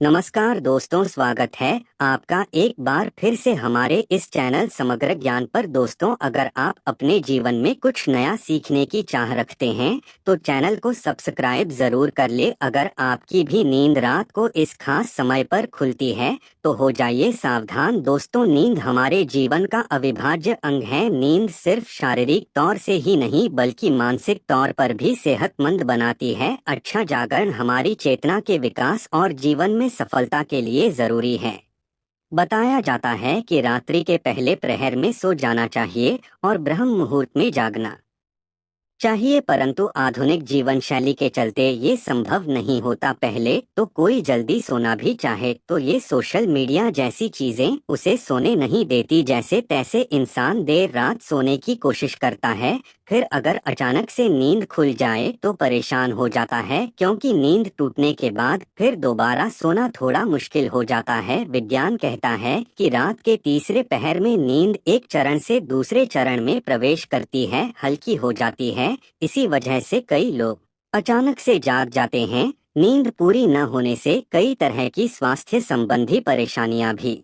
नमस्कार दोस्तों, स्वागत है आपका एक बार फिर से हमारे इस चैनल समग्र ज्ञान पर। दोस्तों, अगर आप अपने जीवन में कुछ नया सीखने की चाह रखते हैं तो चैनल को सब्सक्राइब जरूर कर ले। अगर आपकी भी नींद रात को इस खास समय पर खुलती है तो हो जाइए सावधान। दोस्तों, नींद हमारे जीवन का अविभाज्य अंग है। नींद सिर्फ शारीरिक तौर से ही नहीं बल्कि मानसिक तौर पर भी सेहतमंद बनाती है। अच्छा जागरण हमारी चेतना के विकास और जीवन में सफलता के लिए जरूरी है। बताया जाता है कि रात्रि के पहले प्रहर में सो जाना चाहिए और ब्रह्म मुहूर्त में जागना चाहिए, परंतु आधुनिक जीवन शैली के चलते ये संभव नहीं होता। पहले तो कोई जल्दी सोना भी चाहे तो ये सोशल मीडिया जैसी चीजें उसे सोने नहीं देती। जैसे तैसे इंसान देर रात सोने की कोशिश करता है, फिर अगर अचानक से नींद खुल जाए तो परेशान हो जाता है, क्योंकि नींद टूटने के बाद फिर दोबारा सोना थोड़ा मुश्किल हो जाता है। विज्ञान कहता है कि रात के तीसरे पहर में नींद एक चरण से दूसरे चरण में प्रवेश करती है, हल्की हो जाती है। इसी वजह से कई लोग अचानक से जाग जाते हैं। नींद पूरी न होने से कई तरह की स्वास्थ्य संबंधी परेशानियां भी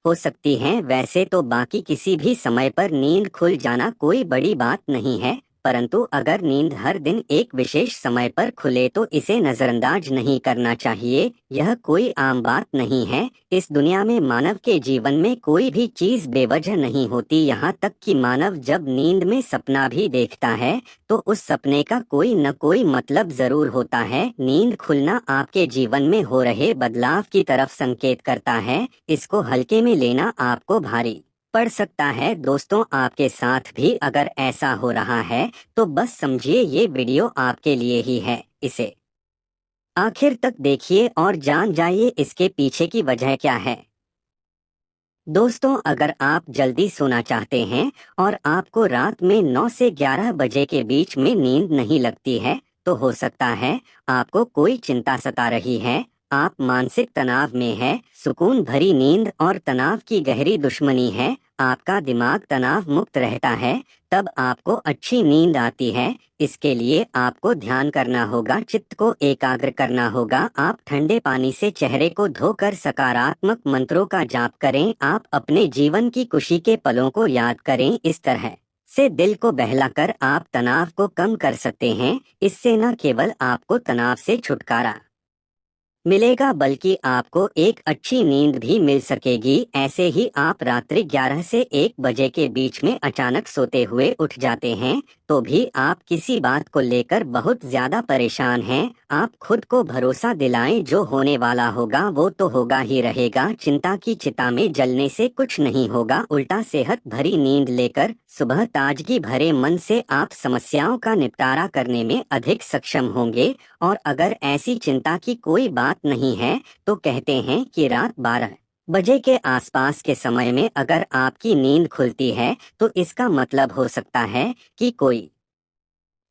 हो सकती हैं। वैसे तो बाकी किसी भी समय पर नींद खुल जाना कोई बड़ी बात नहीं है, परंतु अगर नींद हर दिन एक विशेष समय पर खुले तो इसे नजरअंदाज नहीं करना चाहिए। यह कोई आम बात नहीं है। इस दुनिया में मानव के जीवन में कोई भी चीज बेवजह नहीं होती। यहाँ तक कि मानव जब नींद में सपना भी देखता है तो उस सपने का कोई न कोई मतलब जरूर होता है। नींद खुलना आपके जीवन में हो रहे बदलाव की तरफ संकेत करता है। इसको हल्के में लेना आपको भारी पड़ सकता है। दोस्तों, आपके साथ भी अगर ऐसा हो रहा है तो बस समझिए ये वीडियो आपके लिए ही है। इसे आखिर तक देखिए और जान जाइए इसके पीछे की वजह क्या है। दोस्तों, अगर आप जल्दी सोना चाहते हैं और आपको रात में 9 से 11 बजे के बीच में नींद नहीं लगती है तो हो सकता है आपको कोई चिंता सता रही है। आप मानसिक तनाव में है। सुकून भरी नींद और तनाव की गहरी दुश्मनी है। आपका दिमाग तनाव मुक्त रहता है, तब आपको अच्छी नींद आती है। इसके लिए आपको ध्यान करना होगा, चित्त को एकाग्र करना होगा। आप ठंडे पानी से चेहरे को धोकर सकारात्मक मंत्रों का जाप करें। आप अपने जीवन की खुशी के पलों को याद करें। इस तरह से दिल को बहलाकर आप तनाव को कम कर सकते हैं। इससे न केवल आपको तनाव से छुटकारा मिलेगा बल्कि आपको एक अच्छी नींद भी मिल सकेगी। ऐसे ही आप रात्रि 11 से 1 बजे के बीच में अचानक सोते हुए उठ जाते हैं तो भी आप किसी बात को लेकर बहुत ज्यादा परेशान हैं। आप खुद को भरोसा दिलाएं, जो होने वाला होगा वो तो होगा ही रहेगा। चिंता की चिता में जलने से कुछ नहीं होगा, उल्टा सेहत भरी नींद लेकर सुबह ताजगी भरे मन से आप समस्याओं का निपटारा करने में अधिक सक्षम होंगे। और अगर ऐसी चिंता की कोई बात नहीं है तो कहते हैं कि रात 12 बजे के आसपास के समय में अगर आपकी नींद खुलती है तो इसका मतलब हो सकता है कि कोई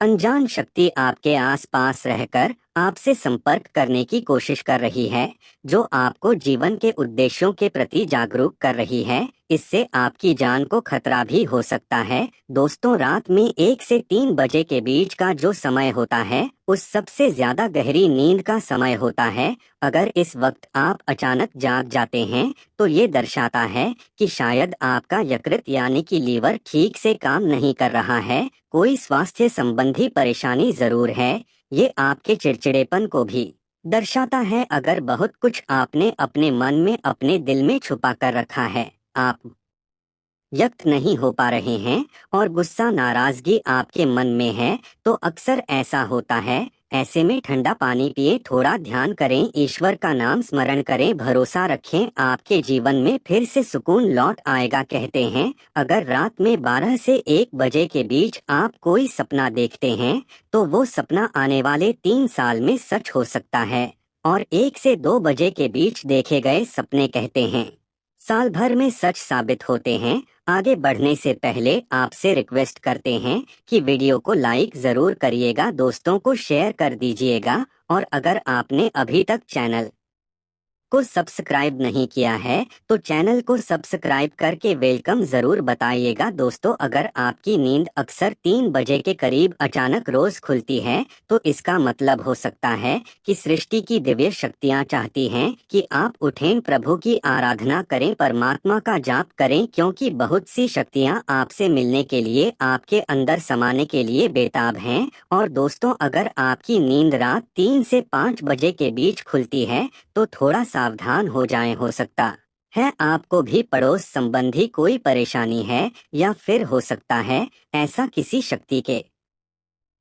अनजान शक्ति आपके आसपास रहकर आपसे संपर्क करने की कोशिश कर रही है, जो आपको जीवन के उद्देश्यों के प्रति जागरूक कर रही है। इससे आपकी जान को खतरा भी हो सकता है। दोस्तों, रात में 1 से 3 बजे के बीच का जो समय होता है उस सबसे ज्यादा गहरी नींद का समय होता है। अगर इस वक्त आप अचानक जाग जाते हैं तो ये दर्शाता है कि शायद आपका यकृत यानी कि लीवर ठीक से काम नहीं कर रहा है। कोई स्वास्थ्य संबंधी परेशानी जरूर है। ये आपके चिड़चिड़ेपन को भी दर्शाता है। अगर बहुत कुछ आपने अपने मन में अपने दिल में छुपा कर रखा है, आप व्यक्त नहीं हो पा रहे हैं और गुस्सा नाराजगी आपके मन में है तो अक्सर ऐसा होता है। ऐसे में ठंडा पानी पिए, थोड़ा ध्यान करें, ईश्वर का नाम स्मरण करें, भरोसा रखें, आपके जीवन में फिर से सुकून लौट आएगा। कहते हैं अगर रात में 12 से 1 बजे के बीच आप कोई सपना देखते हैं तो वो सपना आने वाले 3 साल में सच हो सकता है। और 1 से 2 बजे के बीच देखे गए सपने कहते हैं साल भर में सच साबित होते हैं। आगे बढ़ने से पहले आपसे रिक्वेस्ट करते हैं कि वीडियो को लाइक जरूर करिएगा, दोस्तों को शेयर कर दीजिएगा और अगर आपने अभी तक चैनल को सब्सक्राइब नहीं किया है तो चैनल को सब्सक्राइब करके वेलकम जरूर बताइएगा। दोस्तों, अगर आपकी नींद अक्सर 3 बजे के करीब अचानक रोज खुलती है तो इसका मतलब हो सकता है कि सृष्टि की दिव्य शक्तियाँ चाहती हैं कि आप उठें, प्रभु की आराधना करें, परमात्मा का जाप करें, क्योंकि बहुत सी शक्तियाँ आपसे मिलने के लिए, आपके अंदर समाने के लिए बेताब हैं। और दोस्तों, अगर आपकी नींद रात 3 से 5 बजे के बीच खुलती है तो थोड़ा सावधान हो जाएं। हो सकता है आपको भी पड़ोस संबंधी कोई परेशानी है, या फिर हो सकता है ऐसा किसी शक्ति के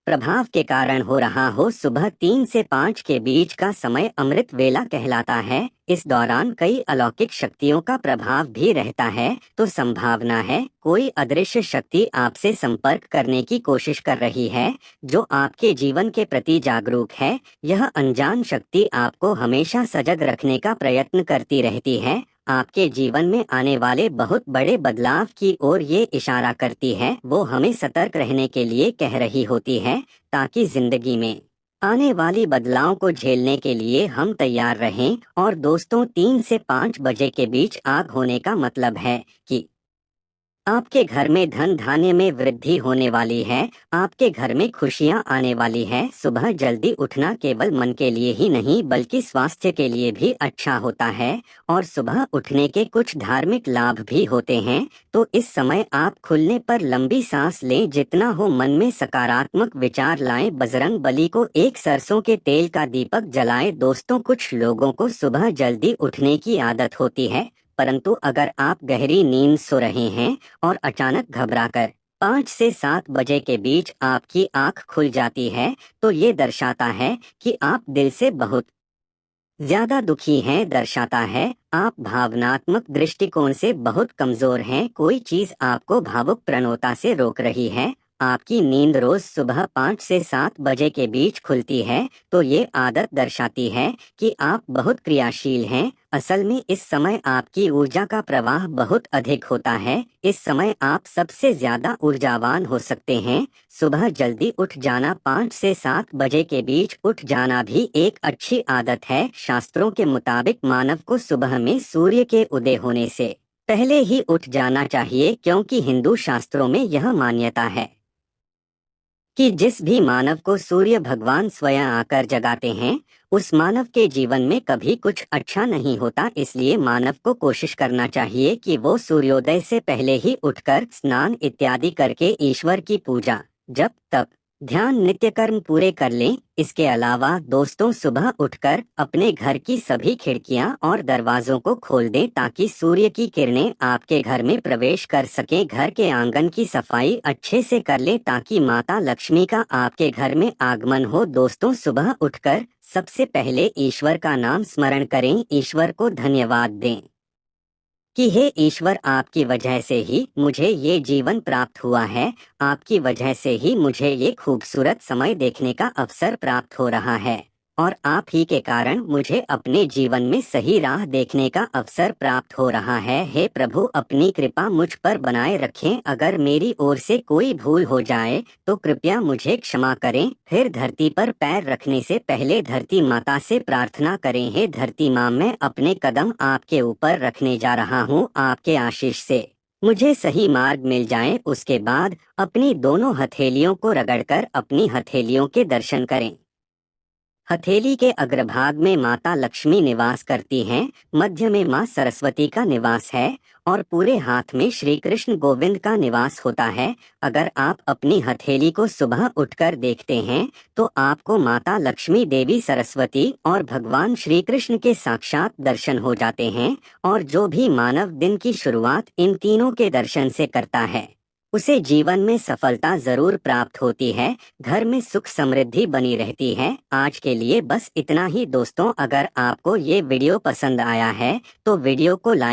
प्रभाव के कारण हो रहा हो। सुबह 3 से 5 के बीच का समय अमृत वेला कहलाता है। इस दौरान कई अलौकिक शक्तियों का प्रभाव भी रहता है, तो संभावना है कोई अदृश्य शक्ति आपसे संपर्क करने की कोशिश कर रही है, जो आपके जीवन के प्रति जागरूक है। यह अनजान शक्ति आपको हमेशा सजग रखने का प्रयत्न करती रहती है, आपके जीवन में आने वाले बहुत बड़े बदलाव की ओर ये इशारा करती है। वो हमें सतर्क रहने के लिए कह रही होती है, ताकि जिंदगी में आने वाली बदलाव को झेलने के लिए हम तैयार रहें। और दोस्तों, 3 से 5 बजे के बीच आग होने का मतलब है कि आपके घर में धन धान्य में वृद्धि होने वाली है, आपके घर में खुशियां आने वाली है। सुबह जल्दी उठना केवल मन के लिए ही नहीं बल्कि स्वास्थ्य के लिए भी अच्छा होता है, और सुबह उठने के कुछ धार्मिक लाभ भी होते हैं। तो इस समय आप खुलने पर लंबी सांस लें, जितना हो मन में सकारात्मक विचार लाएं, बजरंग बली को एक सरसों के तेल का दीपक जलाएं। दोस्तों, कुछ लोगों को सुबह जल्दी उठने की आदत होती है, परंतु अगर आप गहरी नींद सो रहे हैं और अचानक घबराकर 5 से 7 बजे के बीच आपकी आंख खुल जाती है, तो ये दर्शाता है कि आप दिल से बहुत ज्यादा दुखी हैं। दर्शाता है आप भावनात्मक दृष्टिकोण से बहुत कमजोर हैं। कोई चीज आपको भावुक प्रवणता से रोक रही है। आपकी नींद रोज सुबह 5 से 7 बजे के बीच खुलती है, तो ये आदत दर्शाती है कि आप बहुत क्रियाशील हैं। असल में इस समय आपकी ऊर्जा का प्रवाह बहुत अधिक होता है। इस समय आप सबसे ज्यादा ऊर्जावान हो सकते हैं। सुबह जल्दी उठ जाना, 5 से 7 बजे के बीच उठ जाना भी एक अच्छी आदत है। शास्त्रों के मुताबिक मानव को सुबह में सूर्य के उदय होने से पहले ही उठ जाना चाहिए, क्योंकि हिंदू शास्त्रों में यह मान्यता है कि जिस भी मानव को सूर्य भगवान स्वयं आकर जगाते हैं, उस मानव के जीवन में कभी कुछ अच्छा नहीं होता। इसलिए मानव को कोशिश करना चाहिए कि वो सूर्योदय से पहले ही उठकर स्नान इत्यादि करके ईश्वर की पूजा, जप, तप, ध्यान, नित्य कर्म पूरे कर लें। इसके अलावा दोस्तों, सुबह उठकर अपने घर की सभी खिड़कियां और दरवाजों को खोल दें, ताकि सूर्य की किरणें आपके घर में प्रवेश कर सकें। घर के आंगन की सफाई अच्छे से कर लें, ताकि माता लक्ष्मी का आपके घर में आगमन हो। दोस्तों, सुबह उठकर सबसे पहले ईश्वर का नाम स्मरण करें, ईश्वर को धन्यवाद दें कि हे ईश्वर, आपकी वजह से ही मुझे ये जीवन प्राप्त हुआ है, आपकी वजह से ही मुझे ये खूबसूरत समय देखने का अवसर प्राप्त हो रहा है, और आप ही के कारण मुझे अपने जीवन में सही राह देखने का अवसर प्राप्त हो रहा है। हे प्रभु, अपनी कृपा मुझ पर बनाए रखें। अगर मेरी ओर से कोई भूल हो जाए तो कृपया मुझे क्षमा करें। फिर धरती पर पैर रखने से पहले धरती माता से प्रार्थना करें, हे धरती माँ, मैं अपने कदम आपके ऊपर रखने जा रहा हूँ, आपके आशीष से मुझे सही मार्ग मिल जाए। उसके बाद अपनी दोनों हथेलियों को रगड़कर अपनी हथेलियों के दर्शन करें। हथेली के अग्रभाग में माता लक्ष्मी निवास करती हैं, मध्य में माँ सरस्वती का निवास है, और पूरे हाथ में श्री कृष्ण गोविंद का निवास होता है। अगर आप अपनी हथेली को सुबह उठकर देखते हैं तो आपको माता लक्ष्मी, देवी सरस्वती और भगवान श्री कृष्ण के साक्षात दर्शन हो जाते हैं। और जो भी मानव दिन की शुरुआत इन तीनों के दर्शन से करता है, उसे जीवन में सफलता जरूर प्राप्त होती है, घर में सुख समृद्धि बनी रहती है। आज के लिए बस इतना ही दोस्तों। अगर आपको ये वीडियो पसंद आया है तो वीडियो को लाइक